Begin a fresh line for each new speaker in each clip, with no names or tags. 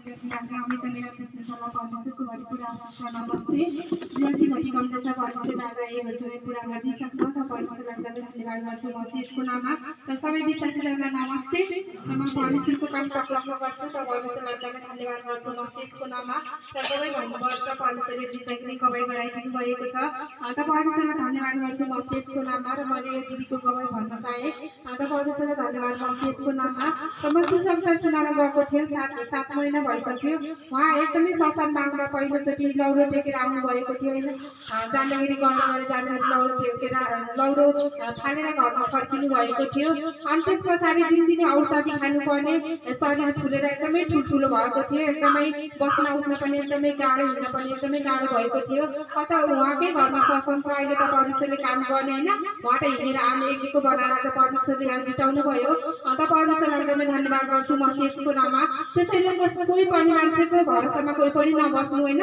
अमित मेरा कृष्ण सल्लाह परमेश्वरको घरि पुरा नमस्ते जति घरि कम्दैछ परमेश्वरलाई एक घरि पुरा गरिदिइसक्छ त परमेश्वरलाई धन्यवाद गर्छु म यसको नाममा र सबै विश्वासीहरूलाई नमस्ते र म परमेश्वरको काम टक्लक्क गर्छु त परमेश्वरलाई धन्यवाद गर्छु म यसको नाममा र सबै भन्नुपर्छ परमेश्वरले जित्दै गवाई गराइदिनु भएको छ त परमेश्वरलाई धन्यवाद गर्छु म यसको नाममा र मैले यो दिदीको गवाई भन्न चाहे त परमेश्वरलाई धन्यवाद गर्छु यसको नाममा र म सुसमाचार सुनाउन गएको थिएँ 7 महिना भइसक्यो उहाँ एकदमै सत्सङ्गमा आउँदा पहिलोचोटि लौरो टेकेर आउनु भएको थियो होइन जाँदाखेरि जाँदाखेरि लौरो टेकेर लौरो फालेर घरमा फर्किनु भएको थियो अनि त्यस पछाडि दिनदिनै औषधि खानुपर्ने शरीर फुलेर एकदमै ठुल्ठुलो भएको थियो एकदमै बस्न उठ्न पनि एकदमै गाह्रो हुन पनि एकदमै गाह्रो भएको थियो कता उहाँकै घरमा सत्सङ्ग छ अहिले त परमेश्वरले काम गर्ने होइन उहाँ त हिँडेर आउने एकको बनाएर त परमेश्वरले यहाँ जुटाउनु भयो त परमेश्वरलाई एकदमै धन्यवाद गर्छु म यसको नाममा त्यसैले कोही पनि मान्छेको भरोसामा कोही पनि नबस्नु होइन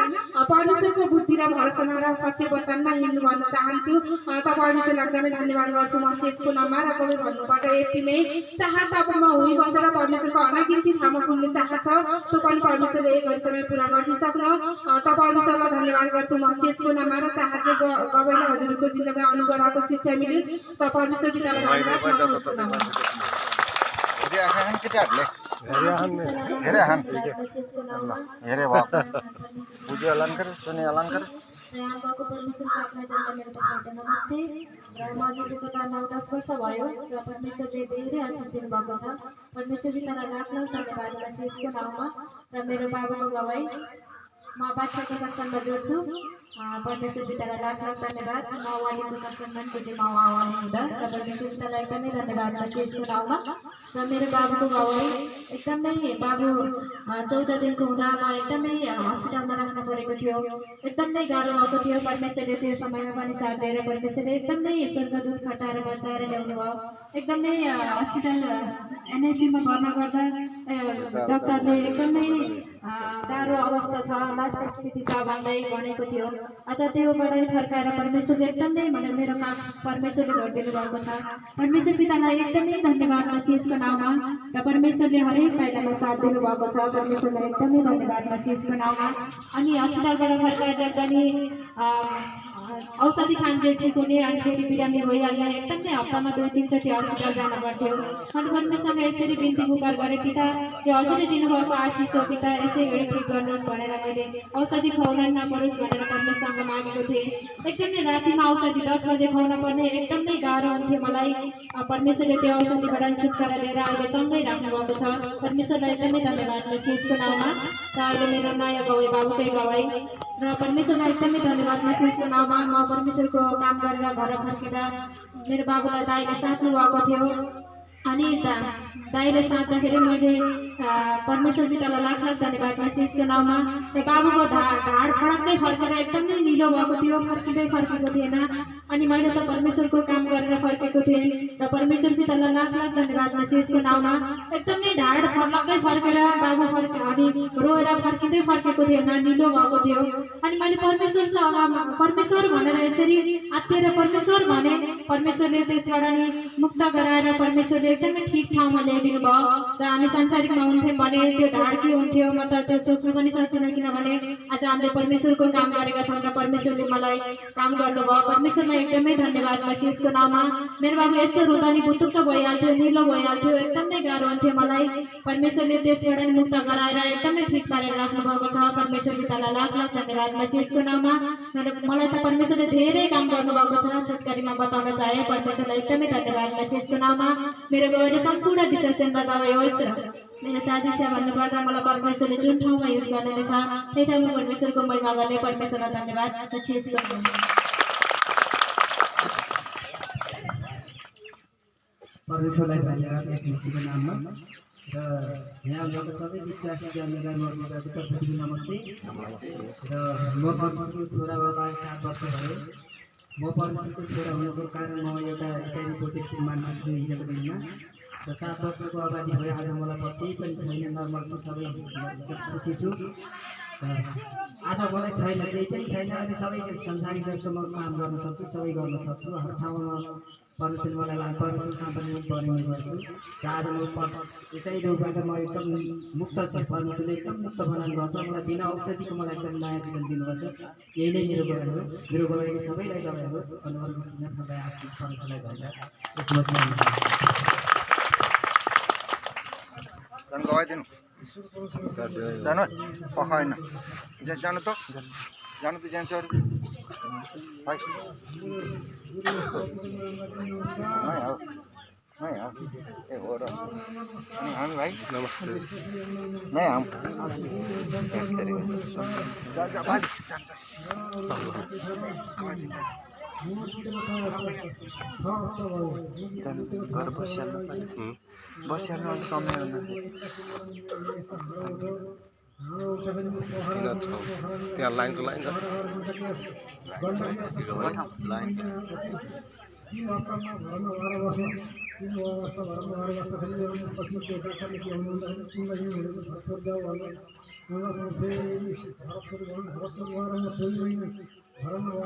परमेश्वरको बुद्धि र भरोसामा र सत्य वचनमा हिँड्नु भन्न चाहन्छु त परमेश्वरलाई एकदमै धन्यवाद गर्छु म यसको नाममा र कोही भन्नुपर्दा यति नै चाह तपाईँमा हुई बसेर परमेश्वरको अनागिन्ती ठाउँमा पुग्ने चाह छ त्यो पनि परमेश्वरले एक घडी समय पुरा गरिदिइसक्नु त परमेश्वरलाई धन्यवाद गर्छु म यसको नाममा र चाहते गवाईले हजुरको जिन्दगीमा अनुग्रहको शिक्षा मिलोस् त परमेश्वर पितालाई धन्यवाद
पूजा अलंकार सुने अलंकार
नमस्ते र माझको त 9-10 वर्ष भयो र परमेश्वरले धेरै आशिष दिनुभएको छ परमेश्वर पितालाई लाख धन्यवाद गर्छु यसको नाममा र मेरो बाबाको गवाई म बाच्चाको सत्सङ्गमा जोड्छु परमेश्वर पितालाई लाख धन्यवाद म उहाँको सत्सङ्गमा छुट्टी म आउने हुँदा र परमेश्वर पितालाई एकदमै धन्यवाद गर्छु यसको नाममा र मेरो बाबुको गवाई एकदमै बाबु 14 दिनको हुँदा म एकदमै हस्पिटलमा राख्नु परेको थियो एकदमै गाह्रो भएको थियो परमेश्वरले त्यो समयमा पनि साथ दिएर परमेश्वरले एकदमै स्वर्गदूत खटाएर बचाएर ल्याउनु भयो एकदमै हस्पिटल एनआइसीमा भर्ना गर्दा डाक्टरले एकदमै गाह्रो अवस्था छ लास्ट स्थिति छ भन्दै भनेको थियो अझ त्योबाट फर्काएर परमेश्वरले एकदमै मेरो काम परमेश्वरले गरिदिनु भएको छ परमेश्वर पितालाई एकदमै धन्यवाद यसको नाममा र परमेश्वरले हरेक पाइलामा साथ दिनुभएको छ परमेश्वरलाई एकदमै धन्यवाद यसको नाममा अनि हस्पिटलबाट फर्काएर पनि औषधि खान्छु ठिक हुने अनि फेरि बिरामी भइहाल्ने एकदमै हप्तामा 2-3 चोटि हस्पिटल जान पर्थ्यो अनि परमेश्वरले यसरी बिन्ती पुकार गरेँ पिता यो हजुरले दिनुभएको आशिष हो पिता यसै गरी ठिक गर्नुहोस् भनेर मैले औषधि खुवाउन नपरोस् भनेर परमेश्वरसँग मागेको थिएँ एकदमै रातिमा औषधि 10 बजे खुवाउन पर्ने एकदमै गाह्रो हुन्थ्यो मलाई परमेश्वरले त्यो औषधिबाट छुटकारा दिएर अहिले चङ्गै राख्नुभएको छ परमेश्वरलाई एकदमै धन्यवाद यसको नाममा र अहिले मेरो नयाँ गवाई बाबुकै गवाई र परमेश्वरलाई एकदमै धन्यवाद यसको नाममा म परमेश्वरको काम गरेर घर फर्केर मेरो बाबुलाई दाइले साट्नु भएको थियो अनि दाइले साट्दाखेरि मैले परमेश्वर पितालाई लाख धन्यवाद यसको नाममा र बाबुको ढाड फडक्कै फर्केर एकदमै निलो भएको थियो फर्केको थिएन अनि मैले त परमेश्वरको काम गरेर फर्केको थिएँ र परमेश्वर पितालाई लाख धन्यवाद यसको नाममा एकदमै ढाड फडक्कै फर्केर बाबु अनि रोएर फर्केको थिएन निलो भएको थियो अनि मैले परमेश्वर भनेर यसरी आत्तिएर परमेश्वर भने परमेश्वरले त्यसबाट नि मुक्त गराएर परमेश्वरले एकदमै ठिक ठाउँमा ल्याइदिनु भयो र हामी संसारिकमा हुन्थ्यौँ भने त्यो ढाड के हुन्थ्यो म त त्यो सोच्नु पनि सक्दिनँ किनभने आज हामीले परमेश्वरको काम गरेका छौँ र परमेश्वरले मलाई काम गर्नुभयो परमेश्वरलाई एकदमै धन्यवाद यसको नाममा मेरो बाबु यस्तो रुँदा नि बुटुक्क भइहाल्थ्यो निलो भइहाल्थ्यो एकदमै गाह्रो हुन्थ्यो मलाई परमेश्वरले त्यसबाट मुक्त गराएर एकदमै ठिक पारेर राख्नुभएको छ परमेश्वर पितालाई लाख धन्यवाद यसको नाममा मलाई त परमेश्वरले धेरै काम गर्नुभएको छ छोटकरीमा बताउन चाहे परमेश्वरलाई एकदमै धन्यवाद यसको नाममा मेरो गवाईले सम्पूर्ण विश्वासमा दबाई होस् र मेरो साथी छ भन्नुपर्दा मलाई परमेश्वरले जुन ठाउँमा युज गर्नेछ त्यही ठाउँमा परमेश्वरको महिमा गर्ने परमेश्वरलाई धन्यवाद यसको
परमेश्वरलाई धन्यवाद यसको नाममा र यहाँ भएको सबै विश्वासी जनताहरूको तर्फदेखि नमस्ते र म परमेश्वरको छोरा बाबा 7 वर्ष भयो म परमेश्वरको छोरा हुनुको कारण म एउटा एचआइभी पोजिटिभ मान्छे छु हिजोको दिनमा र 7 वर्षको अगाडि भयो आज मलाई केही पनि छैन नर्मल छु सबै खुसी छु आज मलाई केही पनि छैन अनि सबै संसारिक जस्तो म काम गर्न सक्छु सबै गर्न सक्छु हर ठाउँमा परमेश्वर मलाई परमेश्वर कहाँ पनि परिणय गर्छु र आज म यसै रोगबाट म एकदम मुक्त छु परमेश्वरले एकदम मुक्त बनाउनु भएको छ मलाई बिना औषधिको मलाई एकदम नयाँ जीवन दिनुभएको छ यही नै मेरो गवाई हो मेरो गवाईले सबैलाई गवाई होस् अनुहारको सिंहलाई आशिष परमेश्वरलाई धन्यवाद यसमा
जानु गवाइदिनु जानु पखाएन जेस जानु त जेन्सहरू भाइ नहीं हम ए हो र अनि हामी भाइ नमस्ते नै हम जा जा भाइ जानु घर बसिहाल्नु अलि समय
त्यहाँ लाइनको लाइन
लाइन
घरमा